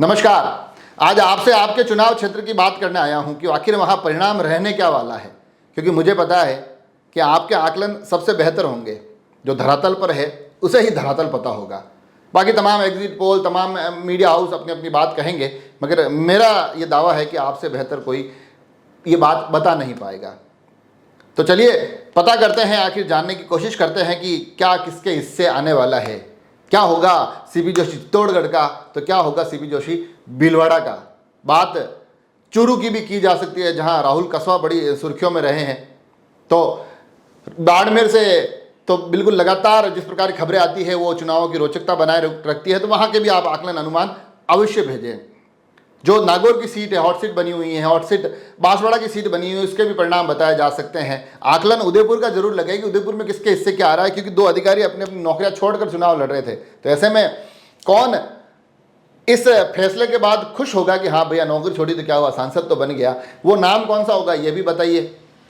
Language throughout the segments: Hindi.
नमस्कार। आज आपसे आपके चुनाव क्षेत्र की बात करने आया हूं कि आखिर वहां परिणाम रहने क्या वाला है, क्योंकि मुझे पता है कि आपके आकलन सबसे बेहतर होंगे। जो धरातल पर है उसे ही धरातल पता होगा। बाकी तमाम एग्जिट पोल, तमाम मीडिया हाउस अपनी अपनी बात कहेंगे, मगर मेरा ये दावा है कि आपसे बेहतर कोई ये बात बता नहीं पाएगा। तो चलिए पता करते हैं, आखिर जानने की कोशिश करते हैं कि क्या किसके हिस्से आने वाला है। क्या होगा सीपी जोशी चित्तौड़गढ़ का, तो क्या होगा सीपी जोशी भीलवाड़ा का। बात चूरू की भी की जा सकती है, जहां राहुल कसवा बड़ी सुर्खियों में रहे हैं। तो बाड़मेर से तो बिल्कुल लगातार जिस प्रकार की खबरें आती है वो चुनावों की रोचकता बनाए रखती है, तो वहां के भी आप आकलन अनुमान अवश्य भेजें। जो नागौर की सीट है, हॉट सीट बनी हुई है, हॉट सीट बांसवाड़ा की सीट बनी हुई है, उसके भी परिणाम बताए जा सकते हैं। आकलन उदयपुर का जरूर लगे कि उदयपुर में किसके हिस्से क्या आ रहा है, क्योंकि दो अधिकारी अपनी अपनी नौकरियां छोड़कर चुनाव लड़ रहे थे। तो ऐसे में कौन इस फैसले के बाद खुश होगा कि हाँ भैया नौकरी छोड़ी तो क्या हुआ, सांसद तो बन गया, वो नाम कौन सा होगा ये भी बताइए।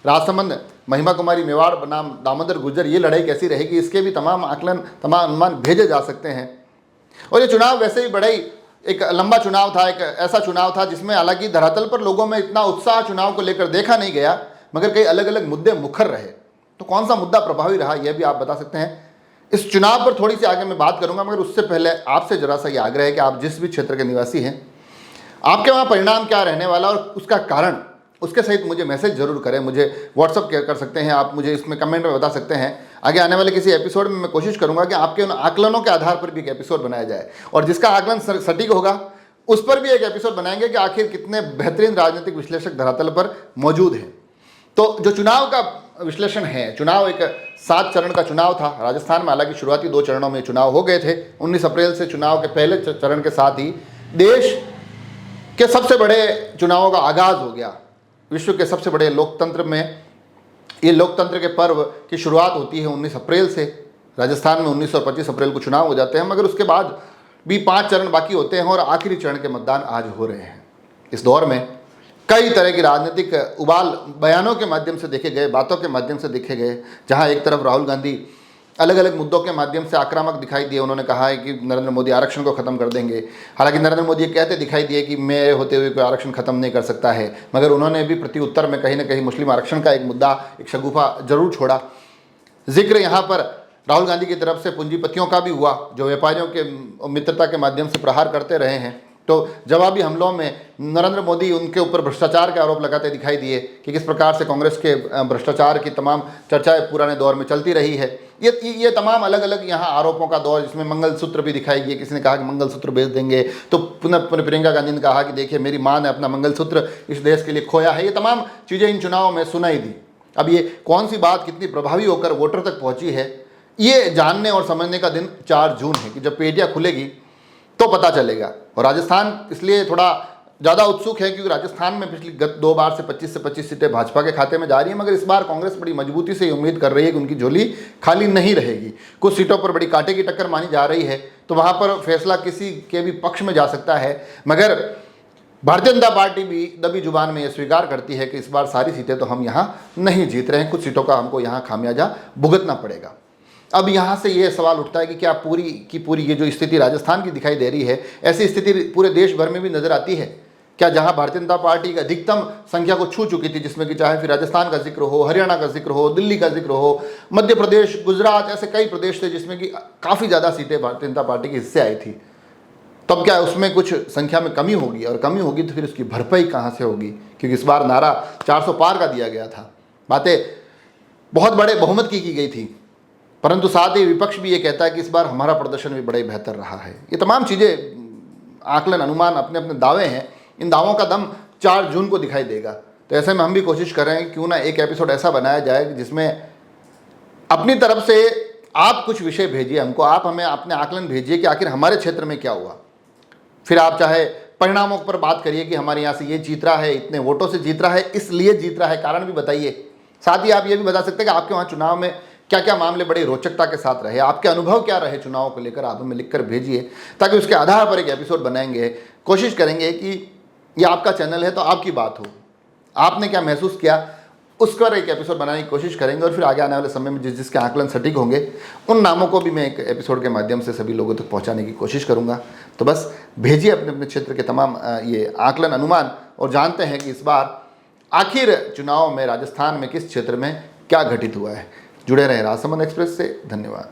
राजसमंद महिमा कुमारी मेवाड़ बनाम दामोदर गुर्जर, ये लड़ाई कैसी रहेगी, इसके भी तमाम आकलन, तमाम अनुमान भेजे जा सकते हैं। और ये चुनाव वैसे ही बड़ा ही एक लंबा चुनाव था, एक ऐसा चुनाव था जिसमें हालांकि धरातल पर लोगों में इतना उत्साह चुनाव को लेकर देखा नहीं गया, मगर कई अलग अलग मुद्दे मुखर रहे। तो कौन सा मुद्दा प्रभावी रहा यह भी आप बता सकते हैं। इस चुनाव पर थोड़ी सी आगे मैं बात करूंगा, मगर उससे पहले आपसे जरा सा ये आग्रह है कि आप जिस भी क्षेत्र के निवासी हैं, आपके वहाँ परिणाम क्या रहने वाला और उसका कारण, उसके सहित मुझे मैसेज जरूर करें। मुझे व्हाट्सअप कर सकते हैं, आप मुझे इसमें कमेंट में बता सकते हैं। आगे आने वाले किसी एपिसोड में मैं कोशिश करूंगा कि आपके उन आकलनों के आधार पर भी एक एपिसोड बनाया जाए, और जिसका आकलन सटीक होगा उस पर भी एक एपिसोड बनाएंगे कि आखिर कितने बेहतरीन राजनीतिक विश्लेषक धरातल पर मौजूद हैं। तो जो चुनाव का विश्लेषण है, चुनाव एक 7 चरण का चुनाव था राजस्थान में। हालांकि शुरुआती 2 चरणों में चुनाव हो गए थे। 19 अप्रैल से चुनाव के पहले चरण के साथ ही देश के सबसे बड़े चुनावों का आगाज हो गया। विश्व के सबसे बड़े लोकतंत्र में ये लोकतंत्र के पर्व की शुरुआत होती है 19 अप्रैल से। राजस्थान में 19 और 25 अप्रैल को चुनाव हो जाते हैं, मगर उसके बाद भी 5 चरण बाकी होते हैं और आखिरी चरण के मतदान आज हो रहे हैं। इस दौर में कई तरह की राजनीतिक उबाल बयानों के माध्यम से देखे गए, बातों के माध्यम से देखे गए। जहां एक तरफ राहुल गांधी अलग अलग मुद्दों के माध्यम से आक्रामक दिखाई दिए। उन्होंने कहा है कि नरेंद्र मोदी आरक्षण को खत्म कर देंगे। हालांकि नरेंद्र मोदी ये कहते दिखाई दिए कि मेरे होते हुए कोई आरक्षण खत्म नहीं कर सकता है, मगर उन्होंने भी प्रति उत्तर में कहीं ना कहीं मुस्लिम आरक्षण का एक मुद्दा, एक शगुफा जरूर छोड़ा। जिक्र यहाँ पर राहुल गांधी की तरफ से पूंजीपतियों का भी हुआ, जो व्यापारियों के मित्रता के माध्यम से प्रहार करते रहे हैं। तो जवाबी हमलों में नरेंद्र मोदी उनके ऊपर भ्रष्टाचार के आरोप लगाते दिखाई दिए कि किस प्रकार से कांग्रेस के भ्रष्टाचार की तमाम चर्चाएं पुराने दौर में चलती रही है। ये तमाम अलग अलग यहाँ आरोपों का दौर, जिसमें मंगलसूत्र भी दिखाई दिए। किसी ने कहा कि मंगलसूत्र बेच देंगे, तो पुनः प्रियंका गांधी ने कहा कि देखिए मेरी माँ ने अपना मंगलसूत्र इस देश के लिए खोया है। ये तमाम चीज़ें इन चुनावों में सुनाई दी। अब ये कौन सी बात कितनी प्रभावी होकर वोटर तक पहुँची है, ये जानने और समझने का दिन 4 जून है, कि जब पेटियाँ खुलेगी तो पता चलेगा। और राजस्थान इसलिए थोड़ा ज़्यादा उत्सुक है क्योंकि राजस्थान में पिछली 2 बार से 25 सीटें भाजपा के खाते में जा रही है, मगर इस बार कांग्रेस बड़ी मजबूती से उम्मीद कर रही है कि उनकी झोली खाली नहीं रहेगी। कुछ सीटों पर बड़ी कांटे की टक्कर मानी जा रही है, तो वहाँ पर फैसला किसी के भी पक्ष में जा सकता है। मगर भारतीय जनता पार्टी भी दबी जुबान में ये स्वीकार करती है कि इस बार सारी सीटें तो हम यहाँ नहीं जीत रहे हैं, कुछ सीटों का हमको यहाँ खामियाजा भुगतना पड़ेगा। अब यहाँ से ये सवाल उठता है कि क्या पूरी की पूरी ये जो स्थिति राजस्थान की दिखाई दे रही है, ऐसी स्थिति पूरे देश भर में भी नजर आती है क्या? जहाँ भारतीय जनता पार्टी की अधिकतम संख्या को छू चुकी थी, जिसमें कि चाहे फिर राजस्थान का जिक्र हो, हरियाणा का जिक्र हो, दिल्ली का जिक्र हो, मध्य प्रदेश, गुजरात, ऐसे कई प्रदेश थे जिसमें कि काफ़ी ज़्यादा सीटें भारतीय जनता पार्टी के हिस्से आई थी। तब क्या उसमें कुछ संख्या में कमी होगी, और कमी होगी तो फिर उसकी भरपाई कहाँ से होगी? क्योंकि इस बार नारा 400 पार का दिया गया था, बातें बहुत बड़े बहुमत की गई थी, परंतु साथ ही विपक्ष भी ये कहता है कि इस बार हमारा प्रदर्शन भी बड़ा ही बेहतर रहा है। ये तमाम चीज़ें, आकलन, अनुमान, अपने अपने दावे हैं। इन दावों का दम 4 जून को दिखाई देगा। तो ऐसे में हम भी कोशिश कर रहे हैं क्यों ना एक एपिसोड ऐसा बनाया जाए जिसमें अपनी तरफ से आप कुछ विषय भेजिए हमको, आप हमें अपने आकलन भेजिए कि आखिर हमारे क्षेत्र में क्या हुआ। फिर आप चाहे परिणामों पर बात करिए कि हमारे यहाँ से ये जीत रहा है, इतने वोटों से जीत रहा है, इसलिए जीत रहा है, कारण भी बताइए। साथ ही आप ये भी बता सकते हैं कि आपके वहाँ चुनाव में क्या क्या मामले बड़े रोचकता के साथ रहे, आपके अनुभव क्या रहे चुनाव को लेकर, आप हमें लिखकर भेजिए, ताकि उसके आधार पर एक एपिसोड बनाएंगे। कोशिश करेंगे कि ये आपका चैनल है तो आपकी बात हो, आपने क्या महसूस किया उस पर एक एपिसोड बनाने की कोशिश करेंगे और फिर आगे आने वाले समय में जिसके आकलन सटीक होंगे उन नामों को भी मैं एक एपिसोड के माध्यम से सभी लोगों तक पहुंचाने की कोशिश करूंगा। तो बस भेजिए अपने अपने क्षेत्र के तमाम ये आकलन अनुमान और जानते हैं कि इस बार आखिर चुनाव में राजस्थान में किस क्षेत्र में क्या घटित हुआ है। जुड़े रहे राजसमंद एक्सप्रेस से। धन्यवाद।